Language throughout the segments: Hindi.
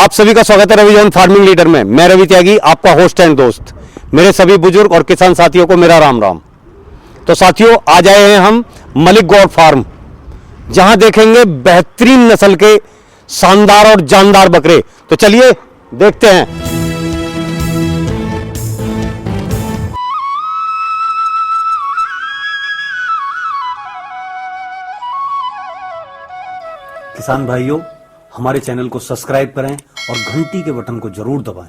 आप सभी का स्वागत है रवि जॉन फार्मिंग लीडर में। मैं रवि त्यागी, आपका होस्ट एंड दोस्त। मेरे सभी बुजुर्ग और किसान साथियों को मेरा राम राम। तो साथियों, आज आए हैं हम मलिक गौड़ फार्म, जहां देखेंगे बेहतरीन नस्ल के शानदार और जानदार बकरे। तो चलिए देखते हैं। किसान भाइयों, हमारे चैनल को सब्सक्राइब करें और घंटी के बटन को जरूर दबाएं।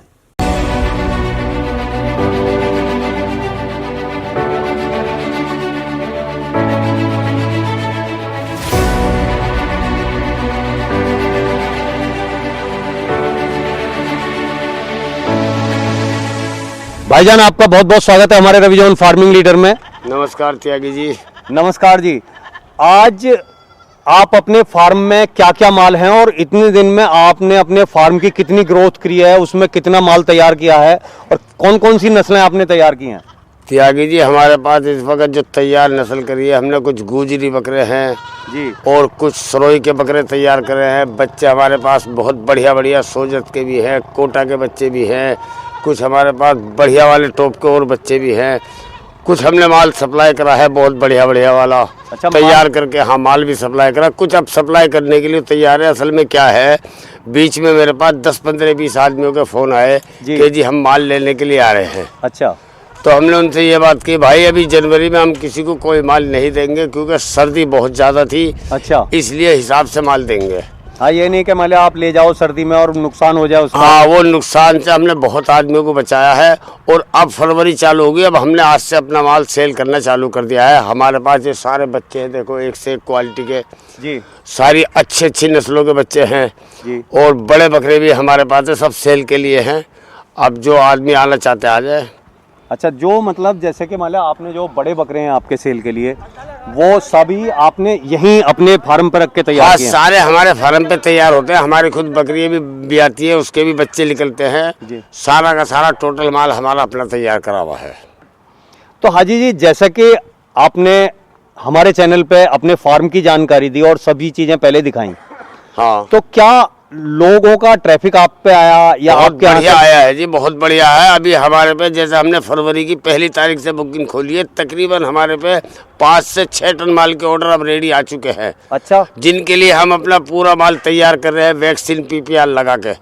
भाईजान, आपका बहुत बहुत स्वागत है हमारे रवि जॉन फार्मिंग लीडर में। नमस्कार त्यागी जी। नमस्कार जी। आज आप अपने फार्म में क्या क्या माल हैं और इतने दिन में आपने अपने फार्म की कितनी ग्रोथ की है, उसमें कितना माल तैयार किया है और कौन कौन सी नस्लें आपने तैयार की हैं? त्यागी जी, हमारे पास इस वक्त जो तैयार नस्ल करी है, हमने कुछ गुजरी बकरे हैं जी और कुछ सरोई के बकरे तैयार करे हैं। बच्चे हमारे पास बहुत बढ़िया बढ़िया सोजत के भी हैं, कोटा के बच्चे भी हैं, कुछ हमारे पास बढ़िया वाले टॉप के और बच्चे भी हैं। कुछ हमने माल सप्लाई करा है बहुत बढ़िया बढ़िया वाला। अच्छा, तैयार करके हाँ माल भी सप्लाई करा, कुछ अब सप्लाई करने के लिए तैयार है। असल में क्या है, बीच में मेरे पास 10-15-20 आदमियों के फ़ोन आए कि जी हम माल लेने के लिए आ रहे हैं। अच्छा, तो हमने उनसे ये बात की, भाई अभी जनवरी में हम किसी को कोई माल नहीं देंगे क्योंकि सर्दी बहुत ज़्यादा थी। अच्छा, इसलिए हिसाब से माल देंगे। हाँ, ये नहीं कि मान लिया आप ले जाओ सर्दी में और नुकसान हो जाए उसका। हाँ, वो नुकसान से हमने बहुत आदमियों को बचाया है। और अब फरवरी चालू होगी, अब हमने आज से अपना माल सेल करना चालू कर दिया है। हमारे पास ये सारे बच्चे हैं, देखो एक से एक क्वालिटी के जी, सारी अच्छी अच्छी नस्लों के बच्चे हैं जी। और बड़े बकरे भी हमारे पास है, सब सेल के लिए हैं। अब जो आदमी आना चाहते आ जाए। अच्छा, जो मतलब जैसे कि मान लिया आपने जो बड़े बकरे हैं आपके सेल के लिए, वो सभी आपने यहीं अपने फार्म पर रख के तैयार हाँ, किए हैं? सारे हमारे फार्म पे तैयार होते हैं। हमारी खुद बकरी भी आती है, उसके भी बच्चे निकलते हैं जी। सारा का सारा टोटल माल हमारा अपना तैयार करा हुआ है। तो हाजी जी, जैसा कि आपने हमारे चैनल पे अपने फार्म की जानकारी दी और सभी चीजें पहले दिखाई, हाँ, तो क्या लोगों का ट्रैफिक आप पे आया या बहुत आपके यहाँ बढ़िया से? आया है जी, बहुत बढ़िया है। अभी हमारे पे जैसे हमने फरवरी की 1 तारीख से बुकिंग खोली है, तकरीबन हमारे पे 5 से 6 टन माल के ऑर्डर अब रेडी आ चुके हैं। अच्छा, जिनके लिए हम अपना पूरा माल तैयार कर रहे हैं वैक्सीन पीपीआर लगा के,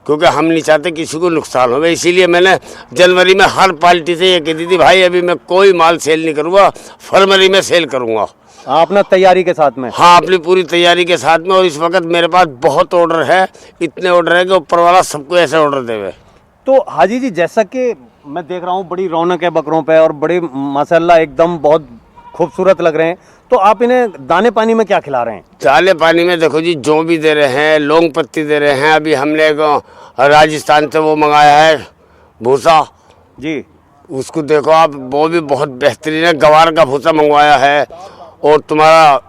क्योंकि हम नहीं चाहते किसी को नुकसान हो। इसीलिए मैंने जनवरी में हर पार्टी से ये कह दी थी, भाई अभी मैं कोई माल सेल नहीं करूँगा, फरवरी में सेल करूँगा। अपना तैयारी के साथ में? हाँ, अपनी पूरी तैयारी के साथ में। और इस वक्त मेरे पास बहुत ऑर्डर है, इतने ऑर्डर है कि ऊपर वाला सबको ऐसे ऑर्डर देवे। तो हाजी जी, जैसा कि मैं देख रहा हूँ बड़ी रौनक है बकरों पे और बड़े माशाल्लाह एकदम बहुत खूबसूरत लग रहे हैं, तो आप इन्हें दाने पानी में क्या खिला रहे हैं? दाने पानी में देखो जी, जो भी दे रहे हैं, लौंग पत्ती दे रहे हैं। अभी हमने एक राजस्थान से वो मंगाया है भूसा जी, उसको देखो आप, वो भी बहुत बेहतरीन है। गवार का भूसा मंगवाया है और तुम्हारा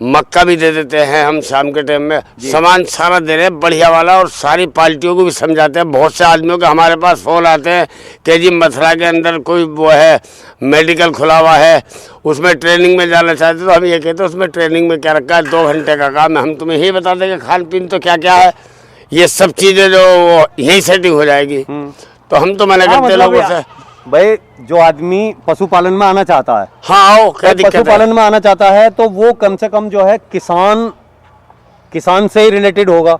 मक्का भी दे देते हैं हम शाम के टाइम में। सामान सारा दे रहे हैं बढ़िया वाला और सारी पार्टियों को भी समझाते हैं। बहुत से आदमियों के हमारे पास फ़ोन आते हैं कि जी मथुरा के अंदर कोई वो है मेडिकल खुला हुआ है, उसमें ट्रेनिंग में जाना चाहते, तो हम ये कहते हैं उसमें ट्रेनिंग में क्या रखा है, 2 घंटे का काम है। हम तुम्हें यही बता देंगे खान पीन तो क्या क्या है, ये सब चीज़ें जो यही सेटिंग हो जाएगी। तो हम तो मना करते हैं लोगों से, भाई जो आदमी पशुपालन में आना चाहता है, हाँ आओ, क्या दिक्कत है। पशुपालन में आना चाहता है तो वो कम से कम जो है किसान से ही रिलेटेड होगा।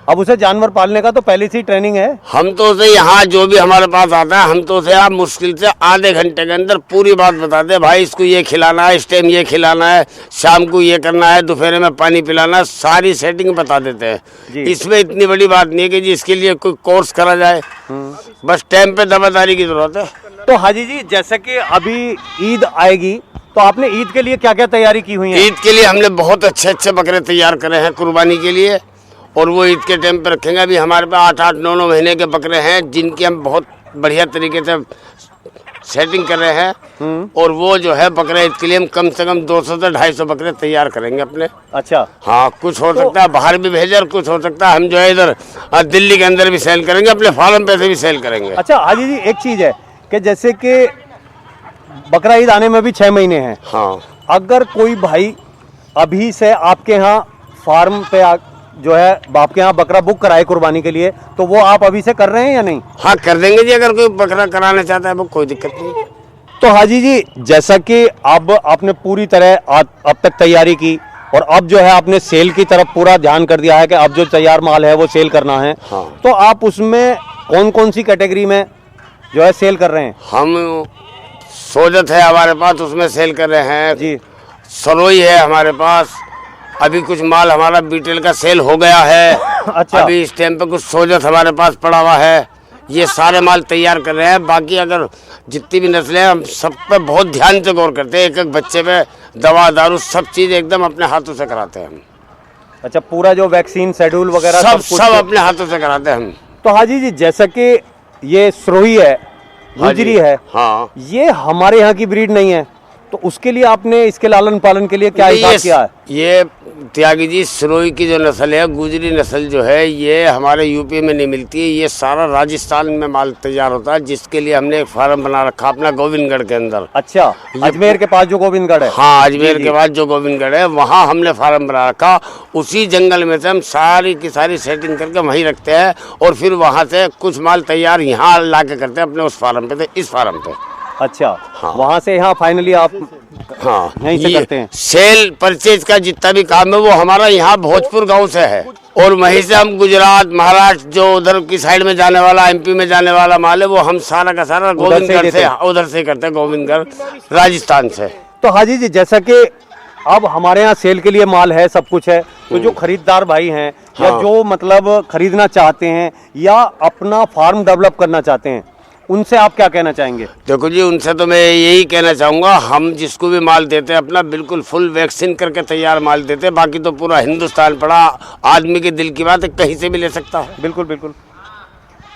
अब उसे जानवर पालने का तो पहले से ही ट्रेनिंग है। हम तो उसे यहाँ जो भी हमारे पास आता है, हम तो उसे आप मुश्किल से आधे घंटे के अंदर पूरी बात बताते हैं। भाई इसको ये खिलाना है, इस टाइम ये खिलाना है, शाम को ये करना है, दोपहर में पानी पिलाना है, सारी सेटिंग बता देते हैं। इसमें इतनी बड़ी बात नहीं है कि जी इसके लिए कोई कोर्स करा जाए, बस टाइम पे दवादारी की जरूरत है। तो हाजी जी, जैसे कि अभी ईद आएगी, तो आपने ईद के लिए क्या क्या तैयारी की हुई है? ईद के लिए हमने बहुत अच्छे अच्छे बकरे तैयार करे हैं कुर्बानी के लिए, और वो ईद के टाइम पे रखेंगे। अभी हमारे पास 8-8, 9-9 महीने के बकरे हैं जिनकी हम बहुत बढ़िया तरीके से सेटिंग कर रहे हैं। और वो जो है बकरे ईद के लिए हम कम से कम 200 से 250 बकरे तैयार करेंगे अपने। अच्छा, हाँ, कुछ हो सकता है बाहर भी भेजे और कुछ हो सकता है हम जो है इधर दिल्ली के अंदर भी सेल करेंगे, अपने फार्म पे से भी सेल करेंगे। अच्छा हाजी जी, एक चीज़ है कि जैसे कि बकरा ईद आने में भी 6 महीने हैं। हाँ, अगर कोई भाई अभी से आपके यहाँ फार्म पे जो है आपके यहाँ बकरा बुक कराए कुर्बानी के लिए, तो वो आप अभी से कर रहे हैं या नहीं? हाँ कर देंगे जी, अगर कोई बकरा कराना चाहता है वो कोई दिक्कत नहीं। तो हाजी जी, जैसा कि अब आपने पूरी तरह अब तक तैयारी की और अब जो है आपने सेल की तरफ पूरा ध्यान कर दिया है कि अब जो तैयार माल है वो सेल करना है। हाँ। तो आप उसमें कौन कौन सी कैटेगरी में जो है सेल कर रहे हैं? हम सोजत है हमारे पास, उसमें सेल कर रहे हैं जी। सरोई है हमारे पास, अभी कुछ माल हमारा बीटेल का सेल हो गया है। अच्छा। अभी इस टाइम पे कुछ सोजत हमारे पास पड़ा हुआ है, ये सारे माल तैयार कर रहे हैं। बाकी अगर जितनी भी नस्लें हैं हम सब पे बहुत ध्यान से गौर करते हैं, एक एक बच्चे पे दवा दारू सब चीज़ एकदम अपने हाथों से कराते हैं हम। अच्छा, पूरा जो वैक्सीन शेड्यूल वगैरह सब कुछ सब अपने हाथों से कराते हैं हम। तो हाजी जी, जैसा कि ये सरोही है, हाँ जी। गुजरी है, हाँ, ये हमारे यहाँ की ब्रीड नहीं है, तो उसके लिए आपने इसके लालन पालन के लिए क्या हिसाब किया है? ये त्यागी जी, सरोई की जो नस्ल है, गुजरी नस्ल जो है, ये हमारे यूपी में नहीं मिलती है, ये सारा राजस्थान में माल तैयार होता है, जिसके लिए हमने एक फार्म बना रखा अपना गोविंदगढ़ के अंदर। अच्छा, अजमेर के पास जो गोविंदगढ़ है? हाँ, अजमेर के पास जो गोविंदगढ़ है वहाँ हमने फार्म बना रखा। उसी जंगल में से हम सारी की सारी सेटिंग करके वहीं रखते हैं और फिर वहाँ से कुछ माल तैयार यहाँ ला के करते हैं अपने उस फार्म पे, इस फार्म पे। अच्छा। हाँ। वहाँ से यहाँ फाइनली आप हाँ, यहीं से ये करते हैं? सेल परचेज का जितना भी काम है वो हमारा यहाँ भोजपुर गांव से है और वहीं से हम गुजरात, महाराष्ट्र, जो उधर की साइड में जाने वाला, एमपी में जाने वाला माल है, वो हम सारा का सारा गोविंदगढ़ से, उधर से करते हैं, गोविंदगढ़ राजस्थान से। तो हाजी जी, जैसा कि अब हमारे यहाँ सेल के लिए माल है, सब कुछ है, तो जो खरीददार भाई हैं या हाँ। जो मतलब खरीदना चाहते हैं या अपना फार्म डेवलप करना चाहते हैं, उनसे आप क्या कहना चाहेंगे? देखो जी, उनसे तो मैं यही कहना चाहूँगा, हम जिसको भी माल देते हैं अपना बिल्कुल फुल वैक्सीन करके तैयार माल देते हैं। बाकी तो पूरा हिंदुस्तान पड़ा, आदमी के दिल की बात है, कहीं से भी ले सकता है। बिल्कुल बिल्कुल।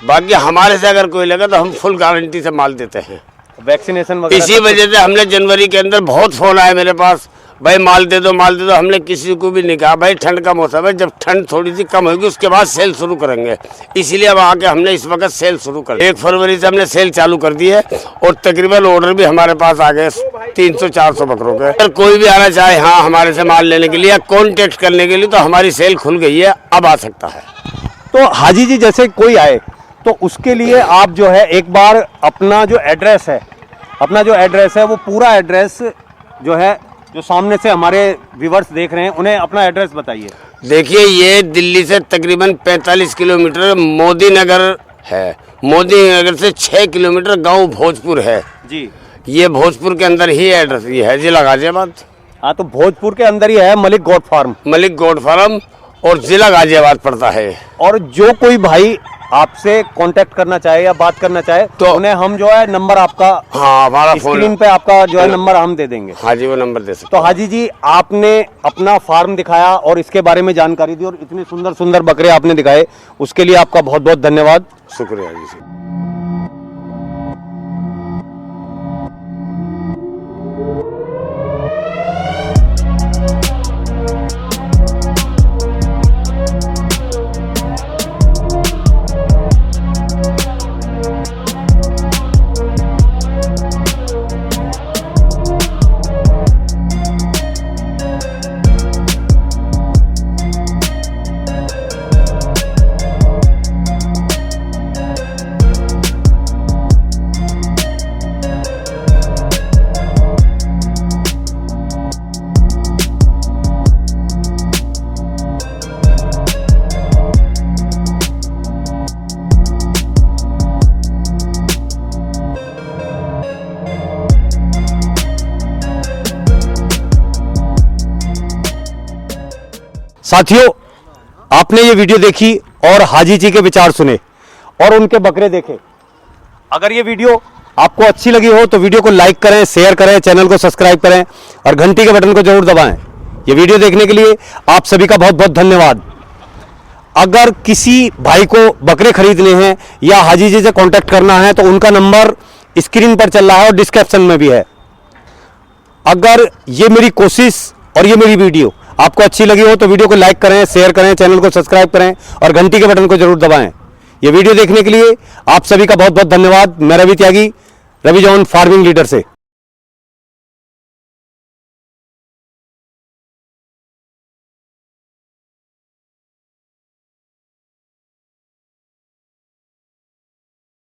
बाकी हमारे से अगर कोई लेगा तो हम फुल गारंटी से माल देते हैं। वैक्सीनेशन वगैरह इसी वजह से हमने जनवरी के अंदर बहुत फोन आए मेरे पास, भाई माल दे दो माल दे दो। हमने किसी को भी नहीं कहा, भाई ठंड का मौसम है, जब ठंड थोड़ी सी कम होगी उसके बाद सेल शुरू करेंगे। इसीलिए अब आके हमने इस वक्त सेल शुरू कर 1 फरवरी से हमने सेल चालू कर दी है और तकरीबन ऑर्डर भी हमारे पास आ गए 300-400 बकरों के। अगर कोई भी आना चाहे हाँ हमारे से माल लेने के लिए या कॉन्टेक्ट करने के लिए, तो हमारी सेल खुल गई है, अब आ सकता है। तो हाजी जी, जैसे कोई आए तो उसके लिए आप जो है एक बार अपना जो एड्रेस है वो पूरा एड्रेस जो है, जो सामने से हमारे व्यूवर्स देख रहे हैं, उन्हें अपना एड्रेस बताइए। देखिए, ये दिल्ली से तकरीबन 45 किलोमीटर मोदी नगर है। मोदी नगर से 6 किलोमीटर गांव भोजपुर है जी। ये भोजपुर के अंदर ही एड्रेस ये है, जिला गाजियाबाद। हाँ, तो भोजपुर के अंदर ही है Malik goat farm. Malik goat farm और जिला गाजियाबाद पड़ता है। और जो कोई भाई आपसे कांटेक्ट करना चाहे या बात करना चाहे तो उन्हें हम जो है नंबर आपका, हाँ, हमारा फोन स्क्रीन पे आपका जो है नंबर हम दे देंगे। हाँ जी, वो नंबर दे सकते। तो हाजी जी, आपने अपना फार्म दिखाया और इसके बारे में जानकारी दी और इतने सुंदर सुंदर बकरे आपने दिखाए, उसके लिए आपका बहुत बहुत धन्यवाद। शुक्रिया जी। साथियों, आपने ये वीडियो देखी और हाजी जी के विचार सुने और उनके बकरे देखे। अगर ये वीडियो आपको अच्छी लगी हो तो वीडियो को लाइक करें, शेयर करें, चैनल को सब्सक्राइब करें और घंटी के बटन को जरूर दबाएं। ये वीडियो देखने के लिए आप सभी का बहुत बहुत धन्यवाद। अगर किसी भाई को बकरे खरीदने हैं या हाजी जी से कांटेक्ट करना है तो उनका नंबर स्क्रीन पर चल रहा है और डिस्क्रिप्शन में भी है। अगर ये मेरी कोशिश और ये मेरी वीडियो आपको अच्छी लगी हो तो वीडियो को लाइक करें, शेयर करें, चैनल को सब्सक्राइब करें और घंटी के बटन को जरूर दबाएं। ये वीडियो देखने के लिए आप सभी का बहुत बहुत धन्यवाद। मैं रवि त्यागी, रवि जॉन फार्मिंग लीडर से।